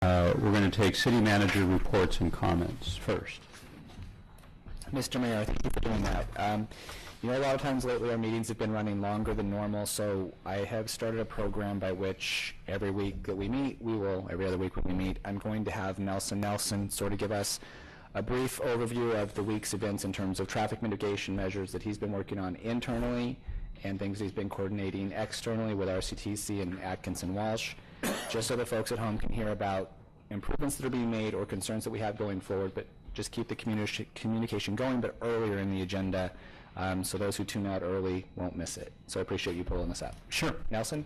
We're going to take city manager reports and comments first. Mr. Mayor, thank you for doing that. You know, a lot of times lately our meetings have been running longer than normal, so I have started a program by which every week that we meet, every other week when we meet, I'm going to have Nelson sort of give us a brief overview of the week's events in terms of traffic mitigation measures that he's been working on internally and things he's been coordinating externally with RCTC and Atkinson Walsh, just so the folks at home can hear about improvements that are being made or concerns that we have going forward, but just keep the communication going, but earlier in the agenda, so those who tune out early won't miss it. So I appreciate you pulling this up. Sure. Nelson?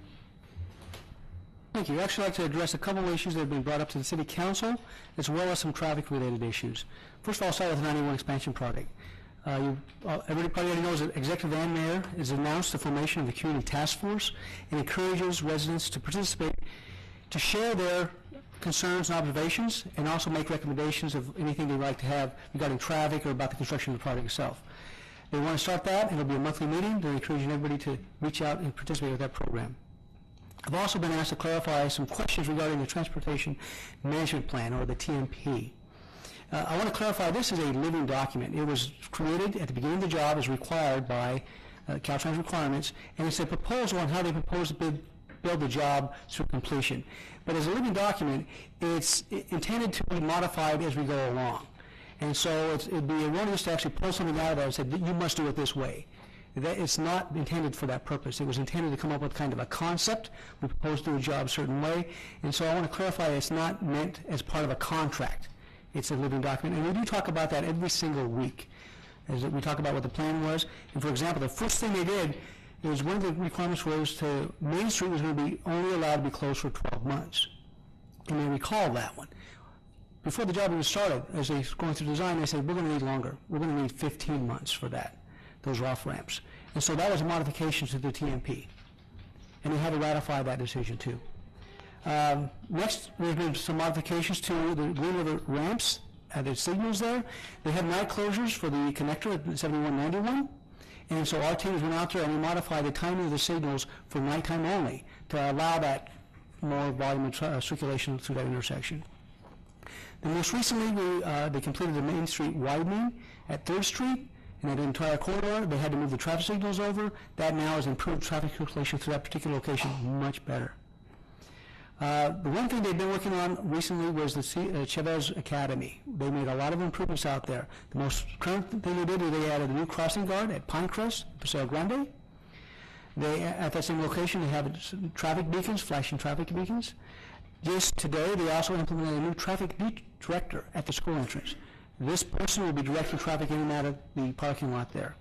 Thank you. I'd actually like to address a couple of issues that have been brought up to the City Council, as well as some traffic-related issues. First of all, I'll start with the 91 expansion project. Everybody already knows that Executive and Mayor has announced the formation of the Community Task Force and encourages residents to participate, to share their concerns and observations, and also make recommendations of anything they'd like to have regarding traffic or about the construction of the project itself. They want to start that, and it'll be a monthly meeting. They're encouraging everybody to reach out and participate with that program. I've also been asked to clarify some questions regarding the Transportation Management Plan, or the TMP. I want to clarify this is a living document. It was created at the beginning of the job as required by Caltrans requirements, and it's a proposal on how they propose to build the job through completion. But as a living document, it's intended to be modified as we go along. And so it'd be erroneous to actually pull something out of that and say, you must do it this way. It's not intended for that purpose. It was intended to come up with kind of a concept. We propose to do a job a certain way. And so I want to clarify it's not meant as part of a contract. It's a living document. And we do talk about that every single week, as we talk about what the plan was. And for example, the first thing they did is one of the requirements was to Main Street was going to be only allowed to be closed for 12 months. And they recall that one. Before the job even started, as they were going through design, they said, we're going to need longer. We're going to need 15 months for that, those off ramps. And so that was a modification to the TMP. And they had to ratify that decision too. Next, there's been some modifications to the Green River ramps, the signals there. They have night closures for the connector at 7191. And so our teams went out there and we modified the timing of the signals for nighttime only to allow that more volume of circulation through that intersection. Then most recently, they completed the Main Street widening at 3rd Street, and that entire corridor, they had to move the traffic signals over. That now has improved traffic circulation through that particular location much better. The one thing they've been working on recently was the Chavez Academy. They made a lot of improvements out there. The most current thing they did is they added a new crossing guard at Pinecrest, Paseo Grande. At that same location, they have traffic beacons, flashing traffic beacons. Just today, they also implemented a new traffic director at the school entrance. This person will be directing traffic in and out of the parking lot there.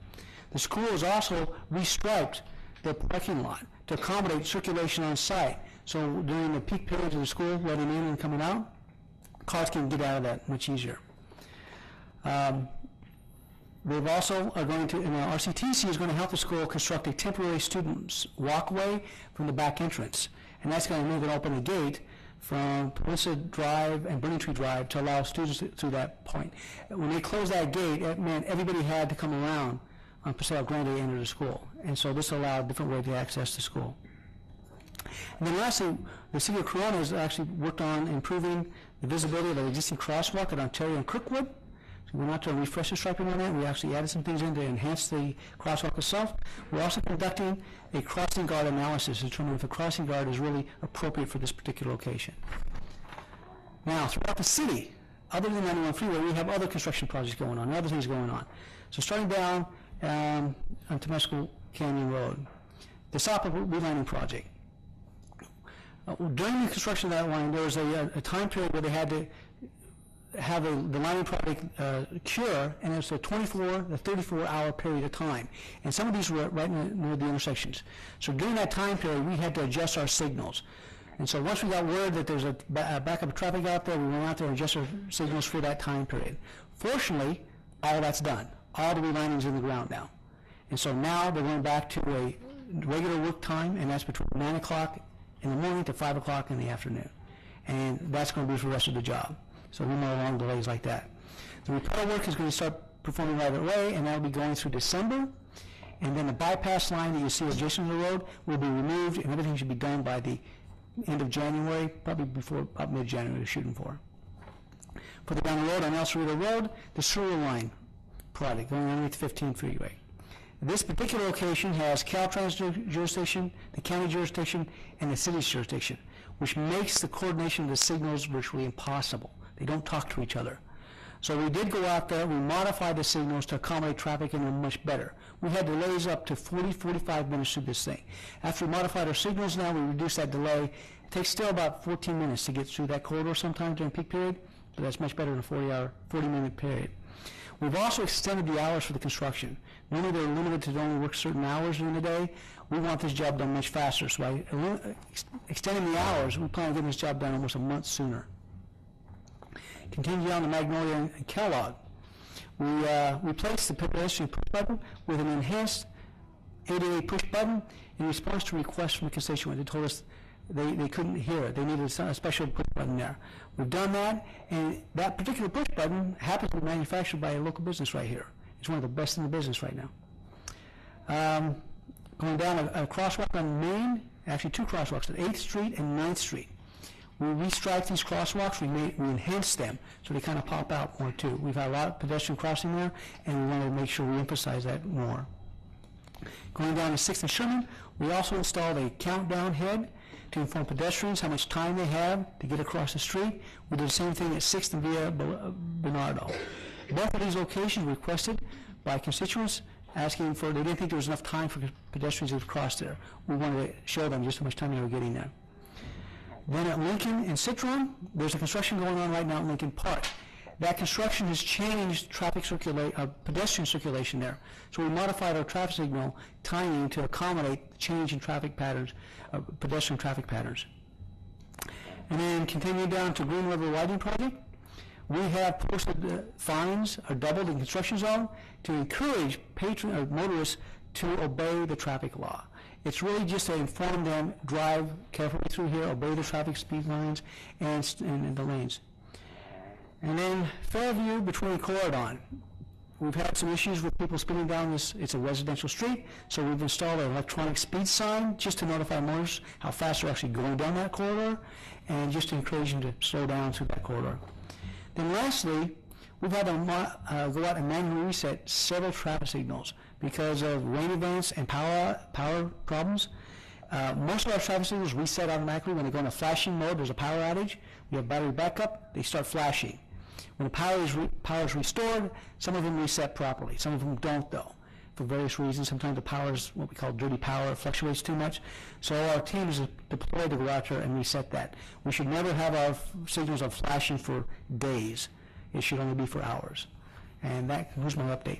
The school has also restriped the parking lot to accommodate circulation on site. So during the peak periods of the school, letting in and coming out, cars can get out of that much easier. They've also are going to, and RCTC is going to help the school construct a temporary students walkway from the back entrance. And that's going to move and open the gate from Pelissa Drive and Burning Tree Drive to allow students through that point. When they closed that gate, it meant everybody had to come around on Paseo Grande to enter the school. And so this allowed a different way to access the school. And then lastly, the City of Corona has actually worked on improving the visibility of the existing crosswalk at Ontario and Kirkwood. So we went out to refresh the striping on that. We actually added some things in to enhance the crosswalk itself. We're also conducting a crossing guard analysis to determine if a crossing guard is really appropriate for this particular location. Now, throughout the city, other than 91 Freeway, we have other construction projects going on, other things going on. So starting down on Temescal Canyon Road, the SAPA relining project. During the construction of that line, there was a time period where they had to have the lining project cure, and it was a 24 to 34-hour period of time. And some of these were right near the intersections. So during that time period, we had to adjust our signals. And so once we got word that there's a backup of traffic out there, we went out there and adjusted our signals for that time period. Fortunately, all that's done. All the relining's in the ground now. And so now they're going back to a regular work time, and that's between 9 o'clock in the morning to 5 o'clock in the afternoon. And that's going to be for the rest of the job. So no more long delays like that. The repair work is going to start performing right away, and that will be going through December. And then the bypass line that you see adjacent to the road will be removed, and everything should be done by the end of January, probably before, about mid-January, we're shooting for. Further down the road, on El Cerrito Road, the sewer line project going underneath the 15th Freeway. This particular location has Caltrans jurisdiction, the county jurisdiction, and the city's jurisdiction, which makes the coordination of the signals virtually impossible. They don't talk to each other. So we did go out there, we modified the signals to accommodate traffic in them much better. We had delays up to 40, 45 minutes through this thing. After we modified our signals now, we reduced that delay. It takes still about 14 minutes to get through that corridor sometimes during peak period, but that's much better than a 40-minute period. We've also extended the hours for the construction. Normally they're limited to only work certain hours during the day. We want this job done much faster, so by extending the hours, we plan on getting this job done almost a month sooner. Continue on to Magnolia and Kellogg. We replaced the pedestrian push button with an enhanced 888 push button in response to requests from the constituents. They told us they couldn't hear it. They needed a special push button there. We've done that, and that particular push button happens to be manufactured by a local business right here. It's one of the best in the business right now. Going down a crosswalk on Main, actually two crosswalks at 8th Street and 9th Street. We restriped these crosswalks, we enhanced them, so they kind of pop out more too. We've had a lot of pedestrian crossing there, and we wanted to make sure we emphasize that more. Going down to 6th and Sherman, we also installed a countdown head to inform pedestrians how much time they have to get across the street. We did the same thing at 6th and Via Bernardo. Both of these locations requested by constituents asking for, they didn't think there was enough time for pedestrians to cross there. We wanted to show them just how much time they were getting there. Then at Lincoln and Citron, there's a construction going on right now at Lincoln Park. That construction has changed pedestrian circulation there. So we modified our traffic signal timing to accommodate the change in traffic patterns, pedestrian traffic patterns. And then continuing down to Green River Widening Project, we have posted fines or doubled in construction zone to encourage motorists to obey the traffic law. It's really just to inform them, drive carefully through here, obey the traffic speed lines and the lanes. And then Fairview between Corridon. We've had some issues with people speeding down this. It's a residential street, so we've installed an electronic speed sign just to notify motorists how fast they're actually going down that corridor and just to encourage them to slow down through that corridor. Then lastly, we've had to go out and manually reset several traffic signals because of rain events and power problems. Most of our traffic signals reset automatically when they go into flashing mode. There's a power outage. We have battery backup. They start flashing. When the power is restored, some of them reset properly. Some of them don't, though, for various reasons. Sometimes the power is what we call dirty power. It fluctuates too much. So our team is deployed to go out there and reset that. We should never have our signals on flashing for days. It should only be for hours. And that concludes my update.